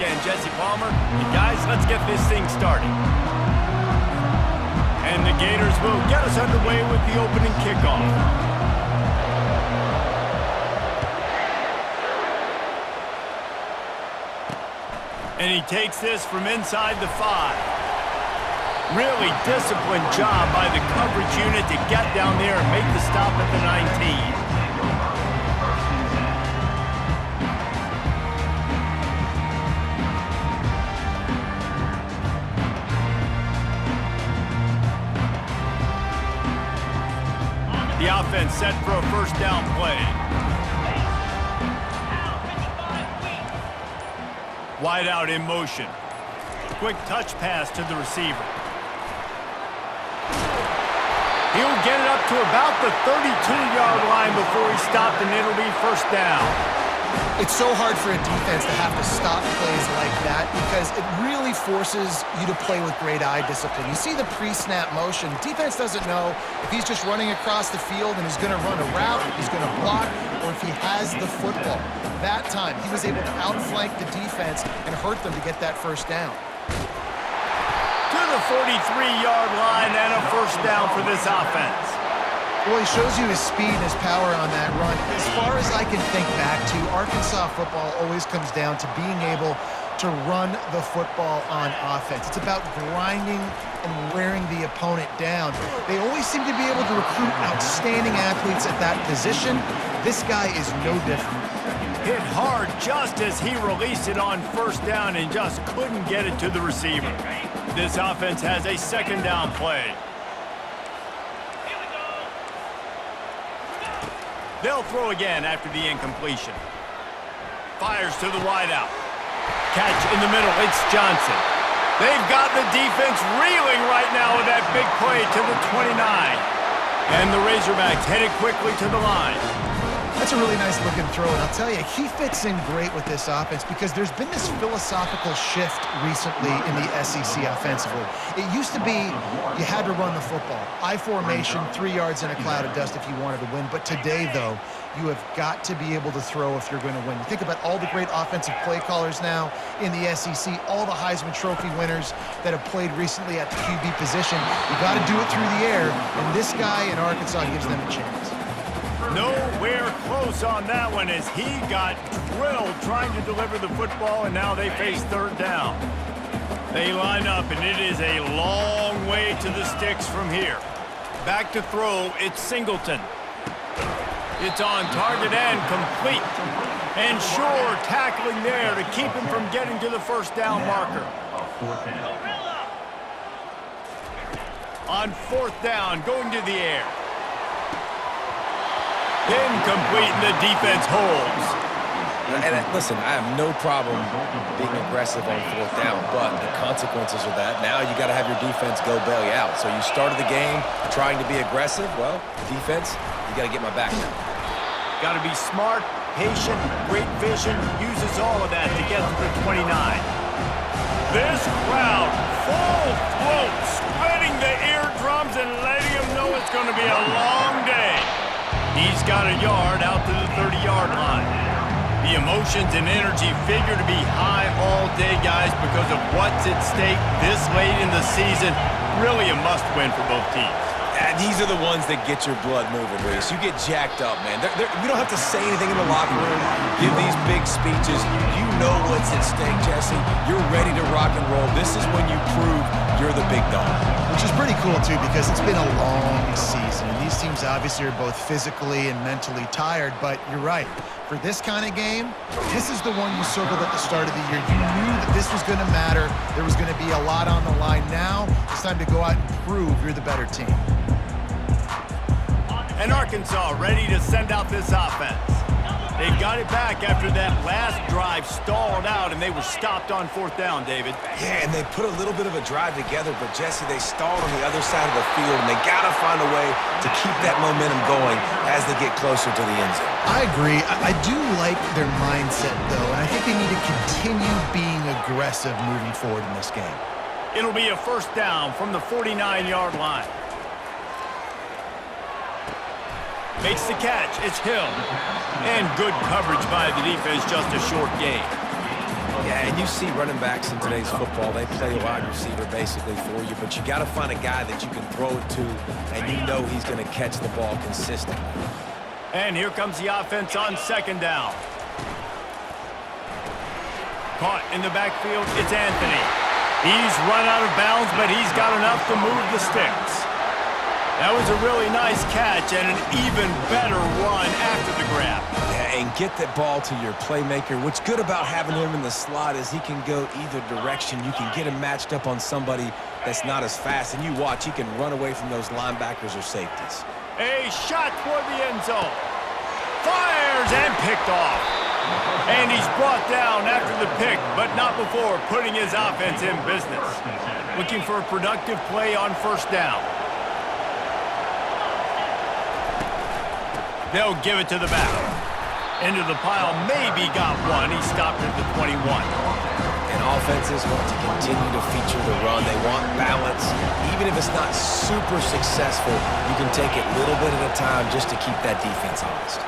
again, Jesse Palmer. And guys, let's get this thing started. And the Gators will get us underway with the opening kickoff. And he takes this from inside the 5. Really disciplined job by the coverage unit to get down there and make the stop at the 19. The offense set for a first down play. Wide out in motion. Quick touch pass to the receiver. He'll get it up to about the 32-yard line before he stopped, and it'll be first down. It's so hard for a defense to have to stop plays like that because it really forces you to play with great eye discipline. You see the pre-snap motion. Defense doesn't know if he's just running across the field and he's going to run a route, if he's going to block, or if he has the football. That time, he was able to outflank the defense and hurt them to get that first down. To the 43-yard line and a first down for this offense. Well, he shows you his speed and his power on that run. As far as I can think back to, Arkansas football always comes down to being able to run the football on offense. It's about grinding and wearing the opponent down. They always seem to be able to recruit outstanding athletes at that position. This guy is no different. Hit hard just as he released it on first down and just couldn't get it to the receiver. This offense has a second down play. They'll throw again after the incompletion. Fires to the wideout. Catch in the middle, it's Johnson. They've got the defense reeling right now with that big play to the 29. And the Razorbacks headed quickly to the line. That's a really nice looking throw, and I'll tell you, he fits in great with this offense because there's been this philosophical shift recently in the SEC offensively. It used to be you had to run the football. I formation, 3 yards in a cloud of dust if you wanted to win. But today, though, you have got to be able to throw if you're going to win. You think about all the great offensive play callers now in the SEC, all the Heisman Trophy winners that have played recently at the QB position. You got to do it through the air, and this guy in Arkansas gives them a chance. Nowhere close on that one as he got drilled trying to deliver the football, and now they face third down. They line up, and it is a long way to the sticks from here. Back to throw, it's Singleton. It's on target and complete. And sure, tackling there to keep him from getting to the first down marker. On fourth down, going to the air. Incomplete, and the defense holds. And listen, I have no problem being aggressive on fourth down, but the consequences of that, now you got to have your defense go bail you out. So you started the game trying to be aggressive. Well, defense, you got to get my back now. Got to be smart, patient, great vision, uses all of that to get to the 29. This crowd, full throat, spreading the eardrums and letting them know it's going to be a long day. He's got a yard out to the 30-yard line. The emotions and energy figure to be high all day, guys, because of what's at stake this late in the season. Really a must-win for both teams. And these are the ones that get your blood moving, Reese. You get jacked up, man. We don't have to say anything in the locker room, give these big speeches. You know what's at stake, Jesse. You're ready to rock and roll. This is when you prove you're the big dog. Which is pretty cool, too, because it's been a long season. And these teams obviously are both physically and mentally tired, but you're right. For this kind of game, this is the one you circled at the start of the year. You knew that this was going to matter. There was going to be a lot on the line. Now it's time to go out and prove you're the better team. And Arkansas ready to send out this offense. They got it back after that last drive stalled out, and they were stopped on fourth down, David. Yeah, and they put a little bit of a drive together, but Jesse, they stalled on the other side of the field, and they got to find a way to keep that momentum going as they get closer to the end zone. I agree. I do like their mindset, though, and I think they need to continue being aggressive moving forward in this game. It'll be a first down from the 49-yard line. Makes the catch, it's Hill. And good coverage by the defense, just a short gain. Yeah, and you see running backs in today's football, they play wide receiver basically for you, but you got to find a guy that you can throw it to, and you know he's going to catch the ball consistently. And here comes the offense on second down. Caught in the backfield, it's Anthony. He's run out of bounds, but he's got enough to move the sticks. That was a really nice catch and an even better run after the grab. Yeah, and get that ball to your playmaker. What's good about having him in the slot is he can go either direction. You can get him matched up on somebody that's not as fast, and you watch, he can run away from those linebackers or safeties. A shot toward the end zone. Fires and picked off. And he's brought down after the pick, but not before putting his offense in business. Looking for a productive play on first down. They'll give it to the back. Into the pile, maybe got one. He stopped at the 21. And offenses want to continue to feature the run. They want balance. Even if it's not super successful, you can take it little bit at a time just to keep that defense honest.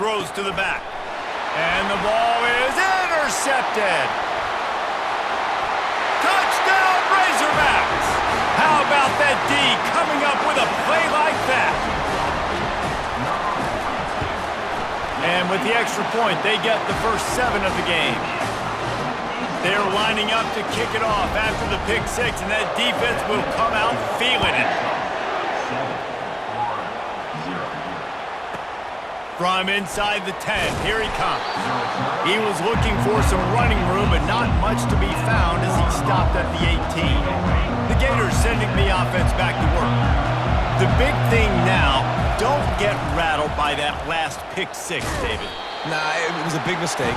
Throws to the back. And the ball is intercepted. Touchdown, Razorbacks! How about that D coming up with a play like that? And with the extra point, they get the first 7 of the game. They're lining up to kick it off after the pick 6, and that defense will come out feeling it. From inside the 10, here he comes. He was looking for some running room, but not much to be found as he stopped at the 18. The Gators sending the offense back to work. The big thing now, don't get rattled by that last pick 6, David. Nah, it was a big mistake.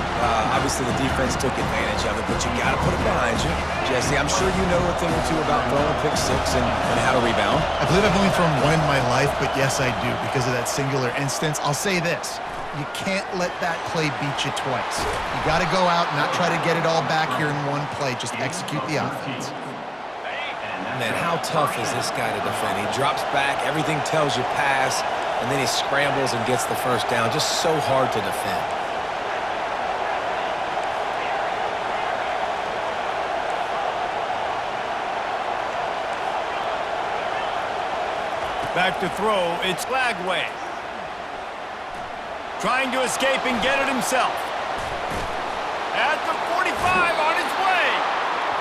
Obviously, the defense took advantage of it, but you got to put it behind you. Jesse, I'm sure you know a thing or two about throwing pick 6 and how to rebound. I believe I've only thrown one in my life, but yes, I do, because of that singular instance. I'll say this. You can't let that play beat you twice. You got to go out and not try to get it all back here in one play. Just execute the offense. Man, how tough is this guy to defend? He drops back, everything tells you pass, and then he scrambles and gets the first down. Just so hard to defend. Back to throw, it's Lagway. Trying to escape and get it himself. At the 45 on his way.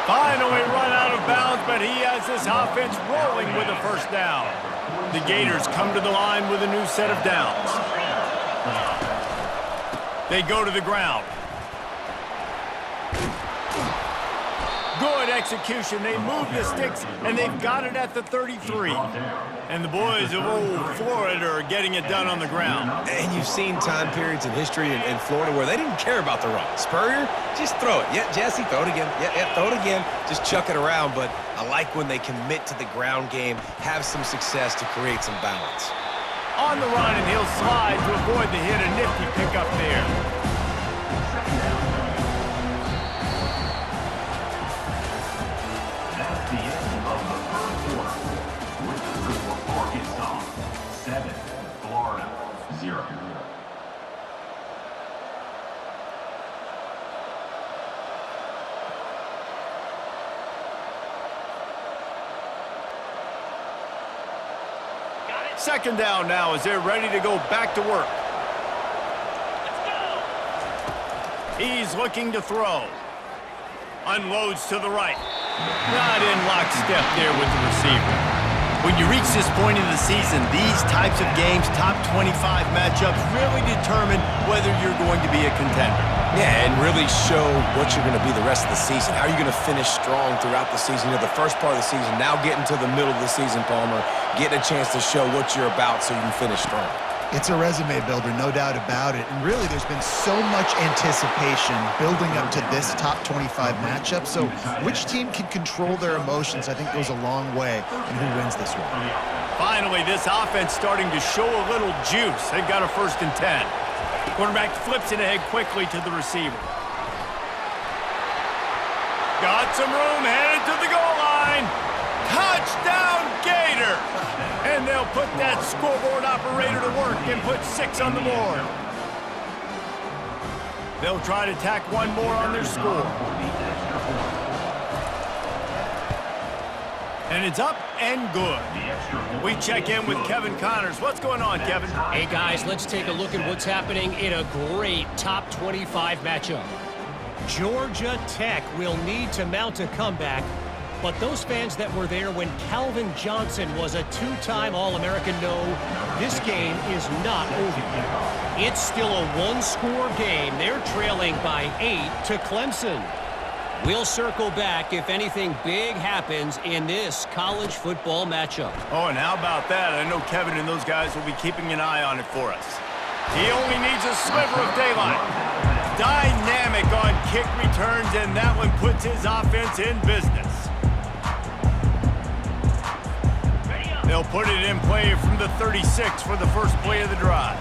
Finally run out of bounds, but he has this offense rolling with a first down. The Gators come to the line with a new set of downs. They go to the ground. Good execution. They move the sticks, and they've got it at the 33. And the boys of old Florida are getting it done on the ground. And you've seen time periods in history in Florida where they didn't care about the run. Spurrier, just throw it. Yeah, Jesse, throw it again. Yeah, throw it again. Just chuck it around. But I like when they commit to the ground game, have some success to create some balance. On the run, and he'll slide to avoid the hit. A nifty pickup there. Second down now as they're ready to go back to work. He's looking to throw. Unloads to the right. Not in lockstep there with the receiver. When you reach this point in the season, these types of games, top 25 matchups, really determine whether you're going to be a contender. Yeah, and really show what you're going to be the rest of the season. How are you going to finish strong throughout the season? You know, the first part of the season, now getting to the middle of the season, Palmer, getting a chance to show what you're about so you can finish strong. It's a resume builder, no doubt about it. And really, there's been so much anticipation building up to this top 25 matchup. So which team can control their emotions, I think, goes a long way in who wins this one. Finally, this offense starting to show a little juice. They've got a 1st and 10. Quarterback flips it ahead quickly to the receiver. Got some room, headed to the goal line. Touchdown, Gators! And they'll put that scoreboard operator to work and put 6 on the board. They'll try to tack one more on their score. And it's up and good. We check in with Kevin Connors. What's going on, Kevin? Hey, guys, let's take a look at what's happening in a great top 25 matchup. Georgia Tech will need to mount a comeback, but those fans that were there when Calvin Johnson was a two-time All-American know this game is not over. It's still a one-score game. They're trailing by 8 to Clemson. We'll circle back if anything big happens in this college football matchup. Oh, and how about that? I know Kevin and those guys will be keeping an eye on it for us. He only needs a sliver of daylight. Dynamic on kick returns, and that one puts his offense in business. They'll put it in play from the 36 for the first play of the drive.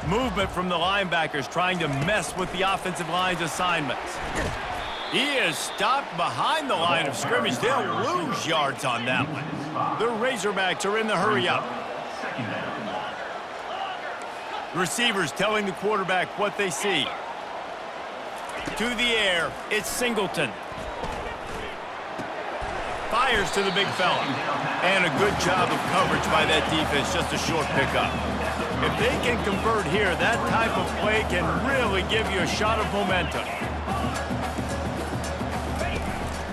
Movement from the linebackers trying to mess with the offensive line's assignments. He is stopped behind the line of scrimmage. They'll lose yards on that one. The Razorbacks are in the hurry up. Receivers telling the quarterback what they see. To the air, it's Singleton. Fires to the big fella. And a good job of coverage by that defense, just a short pickup. If they can convert here, that type of play can really give you a shot of momentum.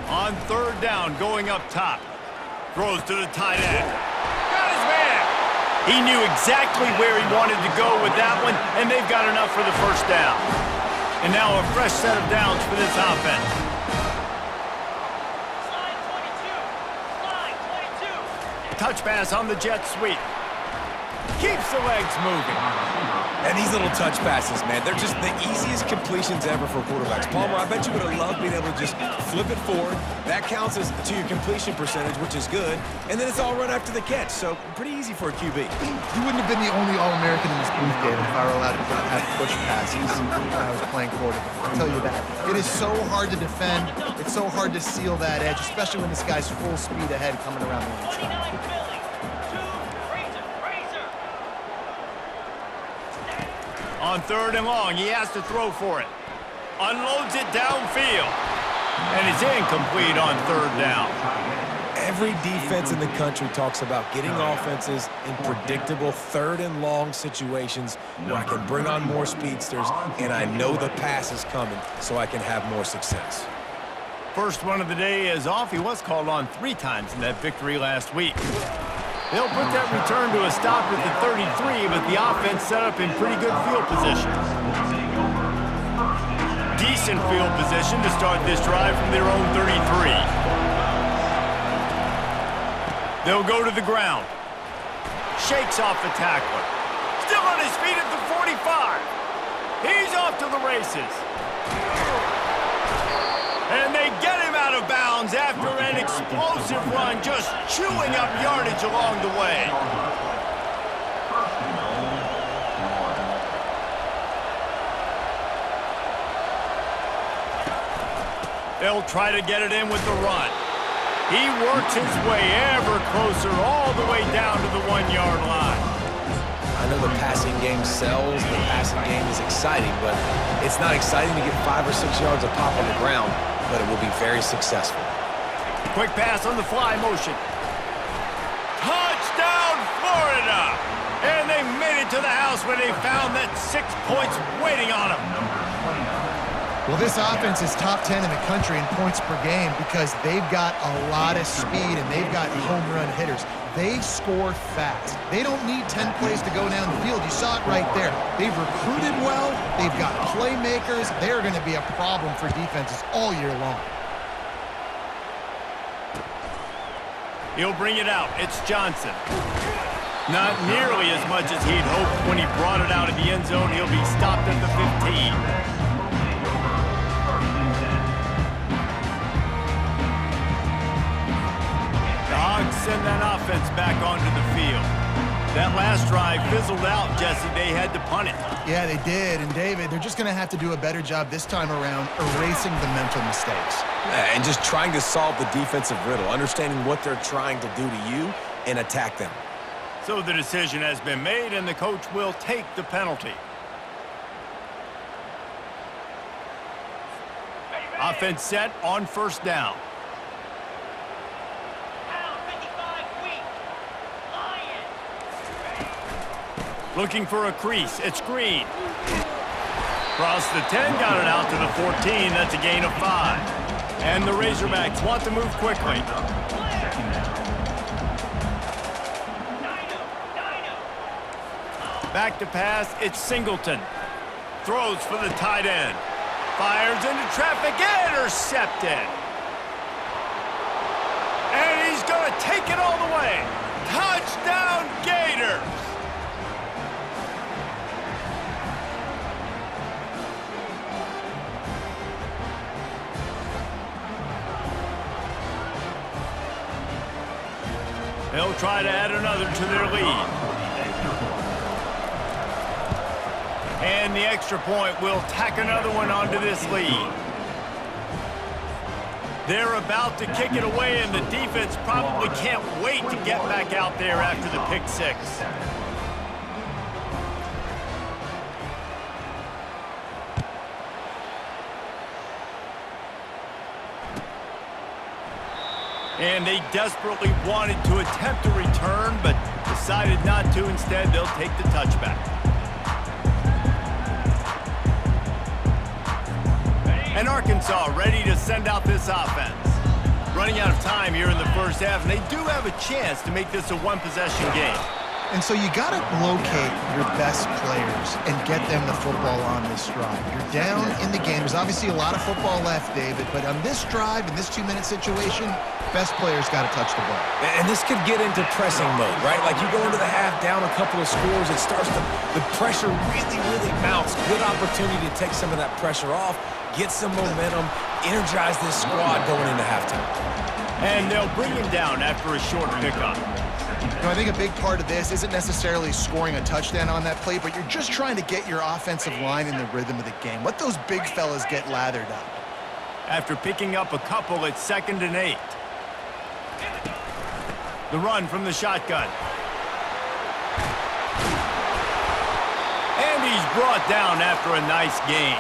On third down, going up top. Throws to the tight end. Got his man! He knew exactly where he wanted to go with that one, and they've got enough for the first down. And now a fresh set of downs for this offense. Touch pass on the jet sweep. Keeps the legs moving. And these little touch passes, man, they're just the easiest completions ever for quarterbacks. Palmer, I bet you would have loved being able to just flip it forward. That counts as to your completion percentage, which is good. And then it's all run after the catch, so pretty easy for a QB. You wouldn't have been the only All-American in this booth, David, if I were allowed to have push passes when I was playing quarterback. I'll tell you that. It is so hard to defend. It's so hard to seal that edge, especially when this guy's full speed ahead coming around the inside. On third and long, he has to throw for it. Unloads it downfield. And it's incomplete on third down. Every defense in the country talks about getting offenses in predictable third and long situations where I can bring on more speedsters and I know the pass is coming so I can have more success. First one of the day is off. He was called on 3 times in that victory last week. They'll put that return to a stop at the 33, but the offense set up in pretty good field position. Decent field position to start this drive from their own 33. They'll go to the ground. Shakes off the tackler. Still on his feet at the 45. He's off to the races. And they get him out of bounds after an explosive run, just chewing up yardage along the way. They'll try to get it in with the run. He works his way ever closer all the way down to the 1-yard line. I know the passing game sells, the passing game is exciting, but it's not exciting to get 5 or 6 yards of pop on the ground, but it will be very successful. Quick pass on the fly motion. Touchdown, Florida! And they made it to the house where they found that 6 points waiting on them. Well, this offense is top 10 in the country in points per game because they've got a lot of speed and they've got home run hitters. They score fast. They don't need 10 plays to go down the field. You saw it right there. They've recruited well. They've got playmakers. They're going to be a problem for defenses all year long. He'll bring it out. It's Johnson. Not nearly as much as he'd hoped when he brought it out of the end zone. He'll be stopped at the 15. Send that offense back onto the field. That last drive fizzled out, Jesse. They had to punt it. Yeah, they did. And, David, they're just going to have to do a better job this time around erasing the mental mistakes. And just trying to solve the defensive riddle, understanding what they're trying to do to you and attack them. So the decision has been made, and the coach will take the penalty. Offense set on first down. Looking for a crease. It's Green. Cross the 10, got it out to the 14. That's a gain of 5. And the Razorbacks want to move quickly. Back to pass, it's Singleton. Throws for the tight end. Fires into traffic, intercepted. And he's going to take it all the way. Touchdown, Gators! They'll try to add another to their lead. And the extra point will tack another one onto this lead. They're about to kick it away, and the defense probably can't wait to get back out there after the pick six. And they desperately wanted to attempt a return, but decided not to. Instead, they'll take the touchback. And Arkansas ready to send out this offense. Running out of time here in the first half, and they do have a chance to make this a one-possession game. And so you got to locate your best players and get them the football on this drive. You're down in the game. There's obviously a lot of football left, David, but on this drive, in this 2-minute situation, best players got to touch the ball. And this could get into pressing mode, right? Like you go into the half down a couple of scores, it starts to, the pressure really mounts. Good opportunity to take some of that pressure off, get some momentum, energize this squad going into halftime. And they'll bring him down after a short pickup. You know, I think a big part of this isn't necessarily scoring a touchdown on that play, but you're just trying to get your offensive line in the rhythm of the game. Let those big fellas get lathered up. After picking up a couple, it's 2nd and 8. The run from the shotgun. And he's brought down after a nice gain.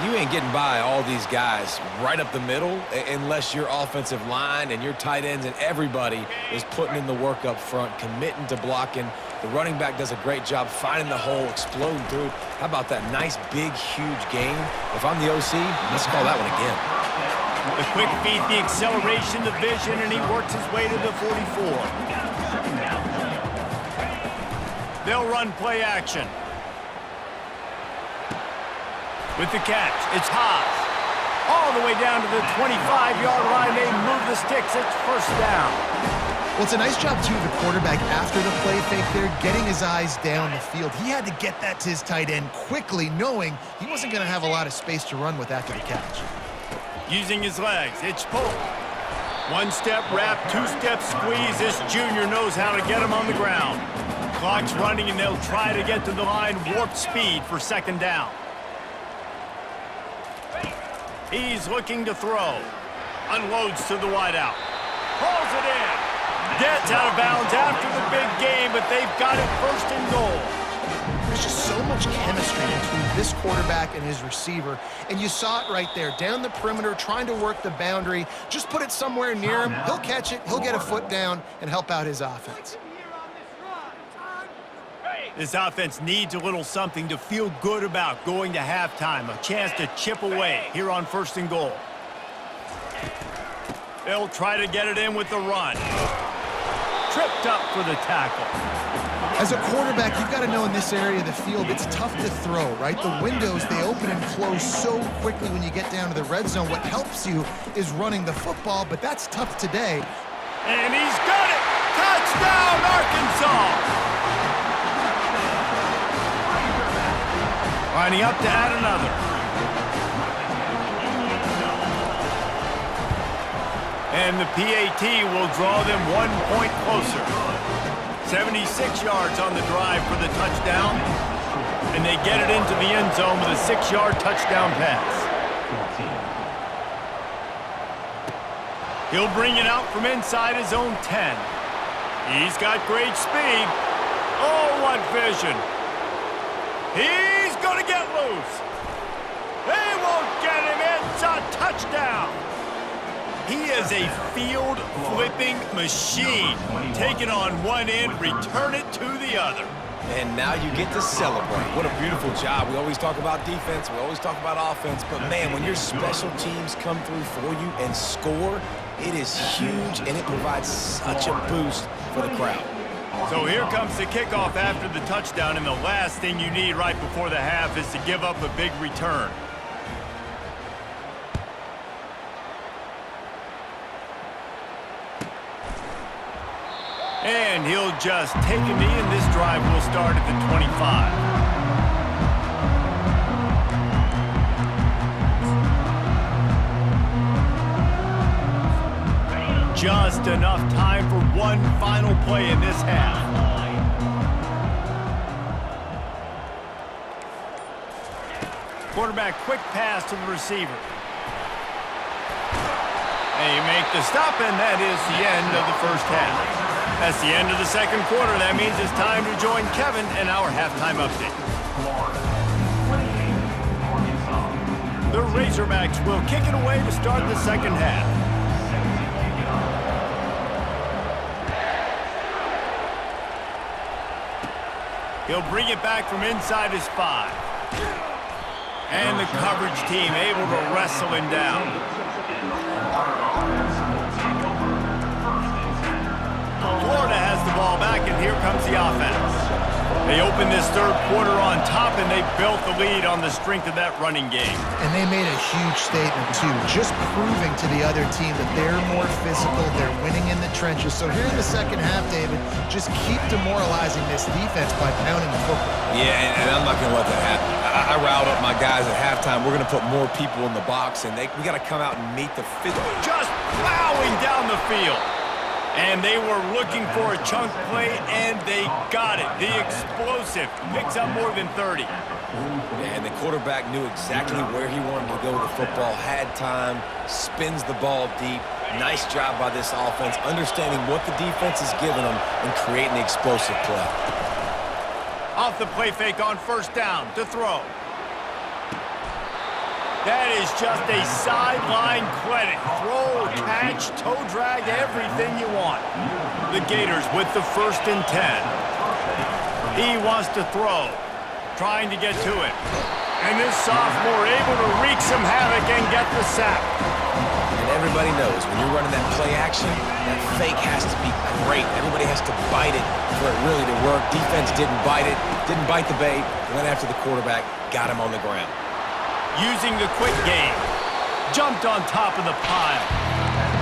You ain't getting by all these guys right up the middle unless your offensive line and your tight ends and everybody is putting in the work up front, committing to blocking. The running back does a great job finding the hole, exploding through. How about that nice, big, huge gain? If I'm the OC, let's call that one again. The quick feed, the acceleration, the vision, and he works his way to the 44. They'll run play action. With the catch, it's Haas. All the way down to the 25-yard line. They move the sticks. It's first down. Well, it's a nice job, too, of the quarterback after the play fake there, getting his eyes down the field. He had to get that to his tight end quickly, knowing he wasn't going to have a lot of space to run with after the catch. Using his legs, it's Polk. One-step wrap, two-step squeeze. This junior knows how to get him on the ground. Clock's running, and they'll try to get to the line. Warp speed for 2nd down. He's looking to throw. Unloads to the wideout. Pulls it in. Gets out of bounds after the big game, but they've got it 1st and goal. There's just so much chemistry between this quarterback and his receiver, and you saw it right there, down the perimeter, trying to work the boundary. Just put it somewhere near him. He'll catch it, he'll get a foot down, and help out his offense. This offense needs a little something to feel good about going to halftime. A chance to chip away here on 1st and goal. They'll try to get it in with the run. Tripped up for the tackle. As a quarterback, you've got to know in this area of the field, it's tough to throw, right? The windows, they open and close so quickly when you get down to the red zone. What helps you is running the football, but that's tough today. And he's got it! Touchdown, Arkansas! Lining up to add another. And the PAT will draw them 1 point closer. 76 yards on the drive for the touchdown. And they get it into the end zone with a 6-yard touchdown pass. He'll bring it out from inside his own 10. He's got great speed. Oh, what vision. He's going to get loose. They won't get him. It's a touchdown. He is a field-flipping machine. Take it on one end, return it to the other. And now you get to celebrate. What a beautiful job. We always talk about defense, we always talk about offense, but man, when your special teams come through for you and score, it is huge, and it provides such a boost for the crowd. So here comes the kickoff after the touchdown, and the last thing you need right before the half is to give up a big return. And he'll just take a knee, and this drive will start at the 25. Just enough time for one final play in this half. Quarterback, quick pass to the receiver. They make the stop, and that is the end of the first half. That's the end of the second quarter. That means it's time to join Kevin in our halftime update. The Razorbacks will kick it away to start the second half. He'll bring it back from inside his 5. And the coverage team able to wrestle him down. Florida has the ball back, and here comes the offense. They opened this third quarter on top, and they built the lead on the strength of that running game. And they made a huge statement, too, just proving to the other team that they're more physical, they're winning in the trenches. So here in the second half, David, just keep demoralizing this defense by pounding the football. Yeah, and I'm not going to let that happen. I riled up my guys at halftime. We're going to put more people in the box, and we got to come out and meet the fit. Just plowing down the field. And they were looking for a chunk play, and they got it. The explosive picks up more than 30. And the quarterback knew exactly where he wanted to go with the football, had time, spins the ball deep. Nice job by this offense, understanding what the defense is giving them and creating the explosive play. Off the play fake on first down to throw. That is just a sideline credit. Throw, catch, toe drag, everything you want. The Gators with the 1st and 10. He wants to throw, trying to get to it. And this sophomore able to wreak some havoc and get the sack. And everybody knows when you're running that play action, that fake has to be great. Everybody has to bite it for it really to work. Defense didn't bite it, didn't bite the bait, went after the quarterback, got him on the ground. Using the quick game, jumped on top of the pile.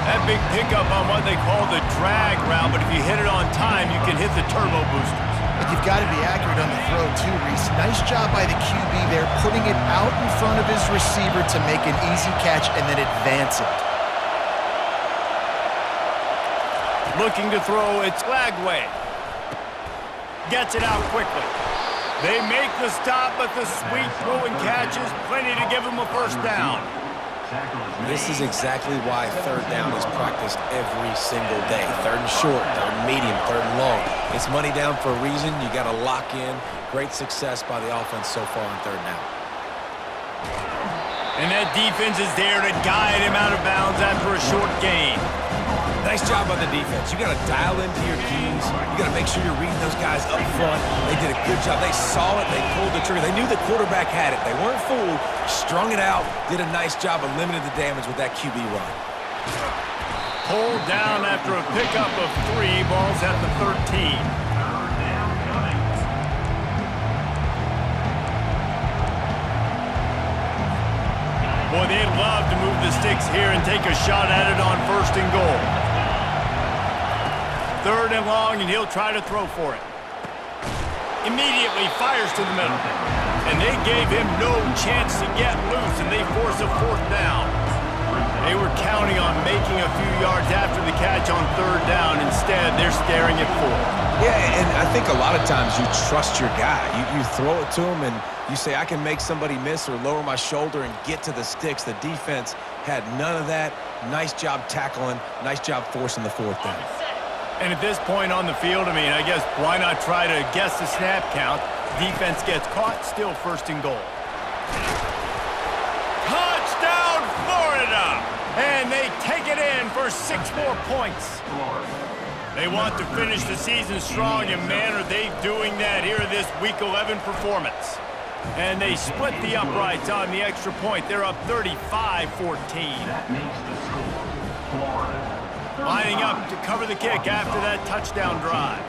That big pickup on what they call the drag route, but if you hit it on time, you can hit the turbo boosters. But you've got to be accurate on the throw, too, Reese. Nice job by the QB there, putting it out in front of his receiver to make an easy catch and then advance it. Looking to throw, it's Lagway. Gets it out quickly. They make the stop, but the sweet throw and catch is plenty to give them a first down. This is exactly why third down is practiced every single day. Third and short, third and medium, third and long. It's money down for a reason. You got to lock in. Great success by the offense so far on third down. And that defense is there to guide him out of bounds after a short gain. Nice job by the defense. You got to dial into your keys. You got to make sure you're reading those guys up front. They did a good job. They saw it. They pulled the trigger. They knew the quarterback had it. They weren't fooled. Strung it out. Did a nice job of limiting the damage with that QB run. Pulled down after a pickup of 3. Ball's at the 13. Boy, they'd love to move the sticks here and take a shot at it on 1st and goal. 3rd and long, and he'll try to throw for it. Immediately fires to the middle. And they gave him no chance to get loose, and they force a 4th down. They were counting on making a few yards after the catch on 3rd down. Instead, they're staring at 4. Yeah, and I think a lot of times you trust your guy. You throw it to him, and you say, I can make somebody miss or lower my shoulder and get to the sticks. The defense had none of that. Nice job tackling. Nice job forcing the 4th down. And at this point on the field, I mean, I guess why not try to guess the snap count? Defense gets caught, still 1st and goal. Touchdown, Florida! And they take it in for 6 more points. They want to finish the season strong, and man, are they doing that here in this Week 11 performance. And they split the uprights on the extra point. They're up 35-14. Lining up to cover the kick after that touchdown drive.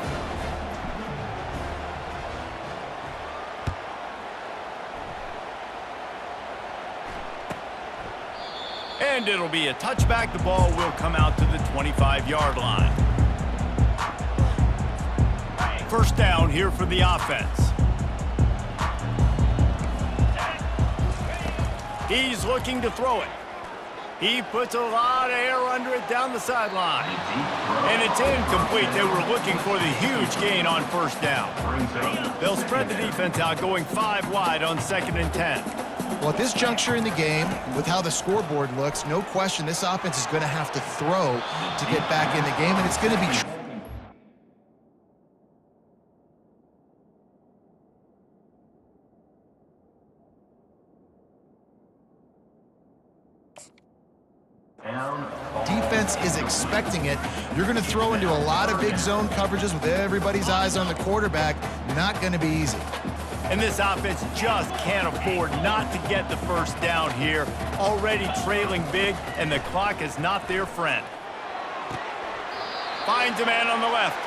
And it'll be a touchback. The ball will come out to the 25-yard line. First down here for the offense. He's looking to throw it. He puts a lot of air under it down the sideline. And it's incomplete. They were looking for the huge gain on first down. They'll spread the defense out, going 5 wide on 2nd and 10. Well, at this juncture in the game, with how the scoreboard looks, no question this offense is going to have to throw to get back in the game, and it's going to be defense is expecting it. You're going to throw into a lot of big zone coverages with everybody's eyes on the quarterback. Not going to be easy. And this offense just can't afford not to get the first down here. Already trailing big, and the clock is not their friend. Finds a man on the left.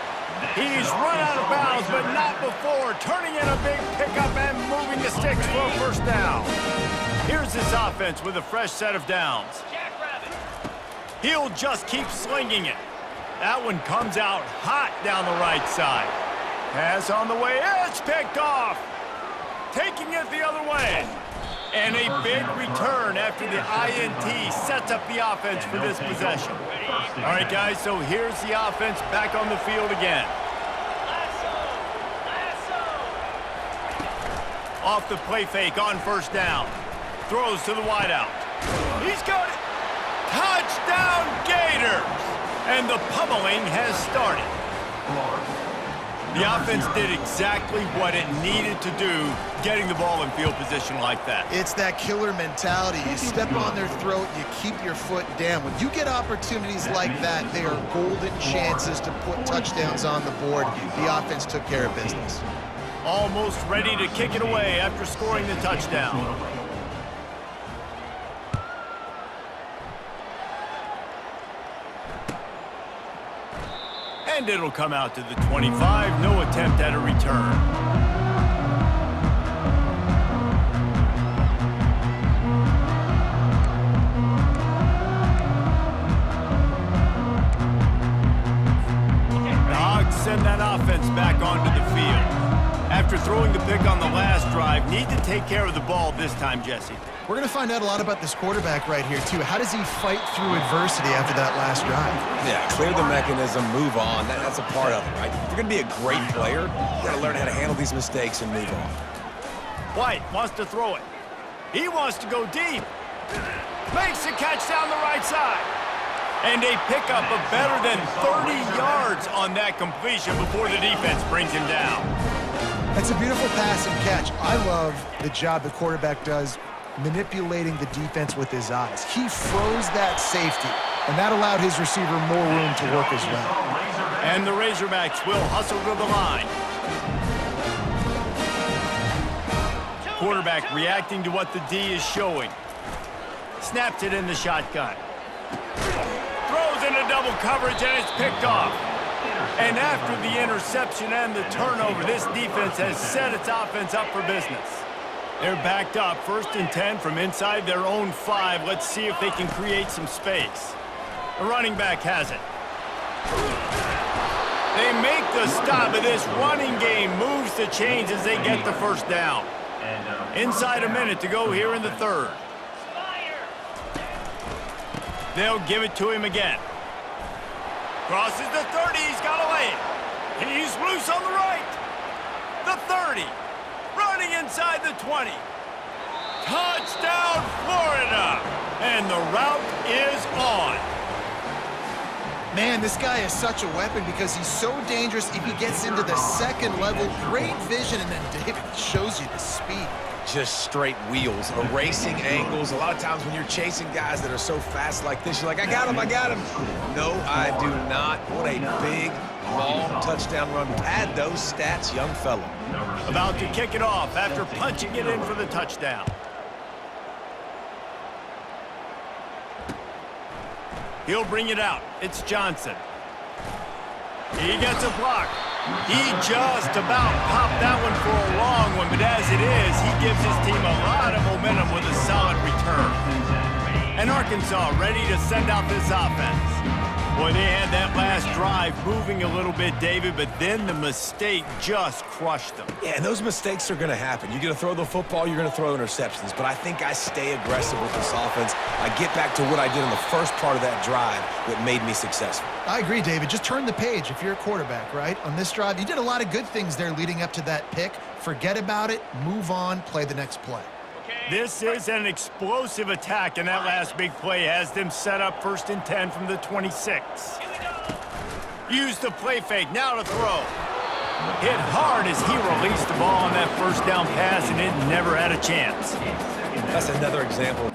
He's run out of bounds, but not before. Turning in a big pickup and moving the sticks for a first down. Here's this offense with a fresh set of downs. He'll just keep slinging it. That one comes out hot down the right side. Pass on the way. It's picked off. Taking it the other way. And a big return after the INT sets up the offense for this possession. All right, guys, so here's the offense back on the field again. Off the play fake on first down. Throws to the wideout. He's got it. Touchdown Gators! And the pummeling has started. The offense did exactly what it needed to do, getting the ball in field position like that. It's that killer mentality. You step on their throat, you keep your foot down. When you get opportunities like that, they are golden chances to put touchdowns on the board. The offense took care of business. Almost ready to kick it away after scoring the touchdown. And it'll come out to the 25. No attempt at a return. The Hogs send that offense back onto the field. After throwing the pick on the last drive, need to take care of the ball this time, Jesse. We're going to find out a lot about this quarterback right here, too. How does he fight through adversity after that last drive? Yeah, clear the mechanism, move on. That's a part of it, right? If you're going to be a great player, you got to learn how to handle these mistakes and move on. White wants to throw it. He wants to go deep. Makes the catch down the right side. And a pickup of better than 30 yards on that completion before the defense brings him down. That's a beautiful pass and catch. I love the job the quarterback does manipulating the defense with his eyes. He froze that safety, and that allowed his receiver more room to work as well. And the Razorbacks will hustle to the line. Quarterback reacting to what the D is showing. Snaps it in the shotgun. Throws into double coverage, and it's picked off. And after the interception and the turnover, this defense has set its offense up for business. They're backed up, 1st and 10 from inside their own 5. Let's see if they can create some space. The running back has it. They make the stop, but this running game moves the chains as they get the first down. Inside a minute to go here in the 3rd. They'll give it to him again. Crosses the 30, he's got a lane. He's loose on the right. The 30. Running inside the 20. Touchdown, Florida! And the route is on. Man, this guy is such a weapon because he's so dangerous if he gets into the second level. Great vision, and then David shows you the speed. just straight wheels, erasing angles. A lot of times when you're chasing guys that are so fast like this, you're like, I got him, I got him. No, I do not. What a big, long touchdown run. Pad those stats, young fella. About to kick it off after punching it in for the touchdown. He'll bring it out. It's Johnson. He gets a block. He just about popped that one for a long one, but as it is, he gives his team a lot of momentum with a solid return. And Arkansas ready to send out this offense. Boy, they had that last drive moving a little bit, David, but then the mistake just crushed them. Yeah, and those mistakes are going to happen. You're going to throw the football, you're going to throw interceptions, but I think I stay aggressive with this offense. I get back to what I did in the first part of that drive that made me successful. I agree, David. Just turn the page if you're a quarterback, right? On this drive, you did a lot of good things there leading up to that pick. Forget about it, move on, play the next play. This is an explosive attack, and that last big play has them set up 1st and 10 from the 26. Use the play fake, now to throw. Hit hard as he released the ball on that first down pass, and it never had a chance. That's another example.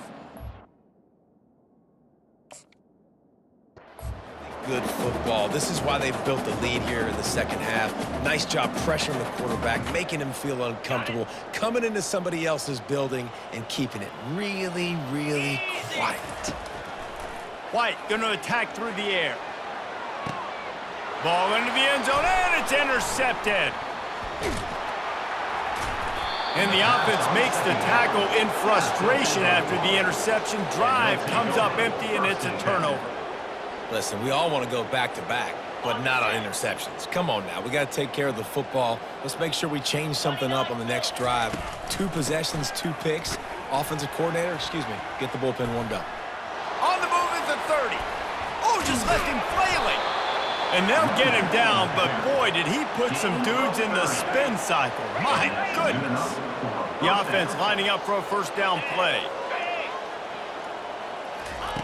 Good football. This is why they built the lead here in the second half. Nice job pressuring the quarterback, making him feel uncomfortable, coming into somebody else's building and keeping it really, really quiet. White going to attack through the air. Ball into the end zone, and it's intercepted. And the offense makes the tackle in frustration after the interception. Drive comes up empty, and it's a turnover. Listen, we all want to go back-to-back, but not on interceptions. Come on now. We got to take care of the football. Let's make sure we change something up on the next drive. 2 possessions, 2 picks. Offensive coordinator, get the bullpen warmed up. On the move is the 30. Oh, just left him flailing. And they'll get him down, but boy, did he put some dudes in the spin cycle. My goodness. The offense lining up for a first down play.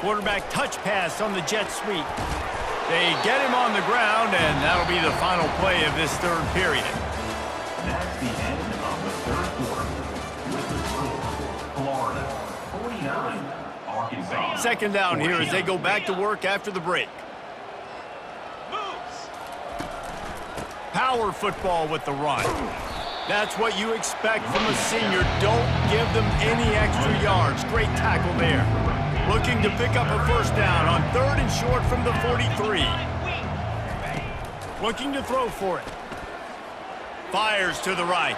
Quarterback touch pass on the jet sweep. They get him on the ground, and that'll be the final play of this third period. That's the end of the third quarter. With the score, Florida 49, Arkansas. Second down here as they go back to work after the break. Power football with the run. That's what you expect from a senior. Don't give them any extra yards. Great tackle there. Looking to pick up a first down on 3rd and short from the 43. Looking to throw for it. Fires to the right.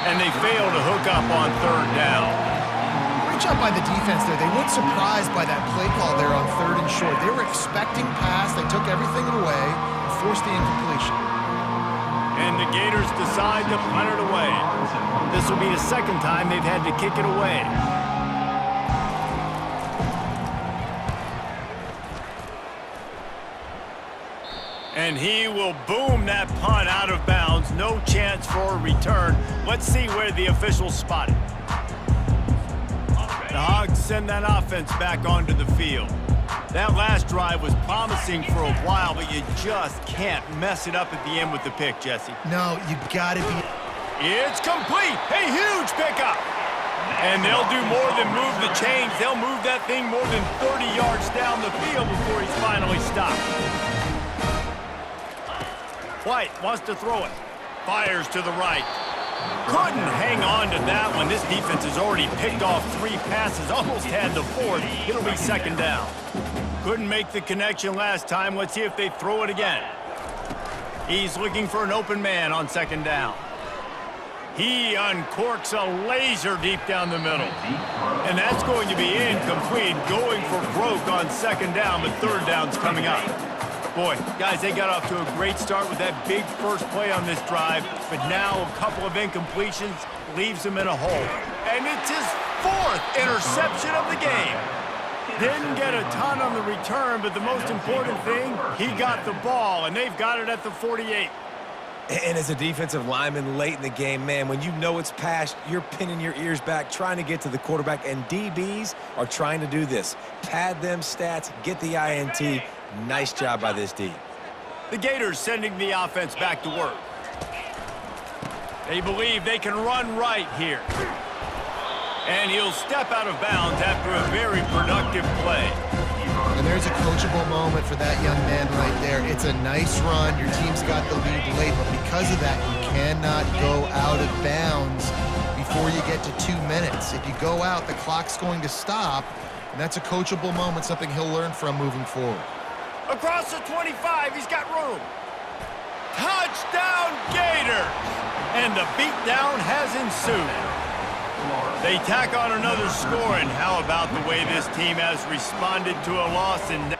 And they fail to hook up on 3rd down. Great job by the defense there. They weren't surprised by that play call there on 3rd and short. They were expecting pass. They took everything away and forced the incompletion. And the Gators decide to punt it away. This will be the second time they've had to kick it away. And he will boom that punt out of bounds. No chance for a return. Let's see where the officials spot it. The Hogs send that offense back onto the field. That last drive was promising for a while, but you just can't mess it up at the end with the pick, Jesse. No, you got to be... It's complete. A huge pickup. And they'll do more than move the chains. They'll move that thing more than 30 yards down the field before he's finally stopped. White wants to throw it. Fires to the right. Couldn't hang on to that one. This defense has already picked off 3 passes, almost had the 4th. It'll be second down. Couldn't make the connection last time. Let's see if they throw it again. He's looking for an open man on second down. He uncorks a laser deep down the middle. And that's going to be incomplete, going for broke on second down, but third down's coming up. Boy, guys, they got off to a great start with that big first play on this drive, but now a couple of incompletions leaves them in a hole. And it's his 4th interception of the game. Didn't get a ton on the return, but the most important thing, he got the ball, and they've got it at the 48. And as a defensive lineman late in the game, man, when you know it's past, you're pinning your ears back, trying to get to the quarterback, and DBs are trying to do this. Pad them stats, get the INT. Nice job by this D. The Gators sending the offense back to work. They believe they can run right here. And he'll step out of bounds after a very productive play. And there's a coachable moment for that young man right there. It's a nice run. Your team's got the lead late, but because of that, you cannot go out of bounds before you get to 2 minutes. If you go out, the clock's going to stop, and that's a coachable moment, something he'll learn from moving forward. Across the 25, he's got room. Touchdown, Gators! And the beatdown has ensued. They tack on another score, and how about the way this team has responded to a loss and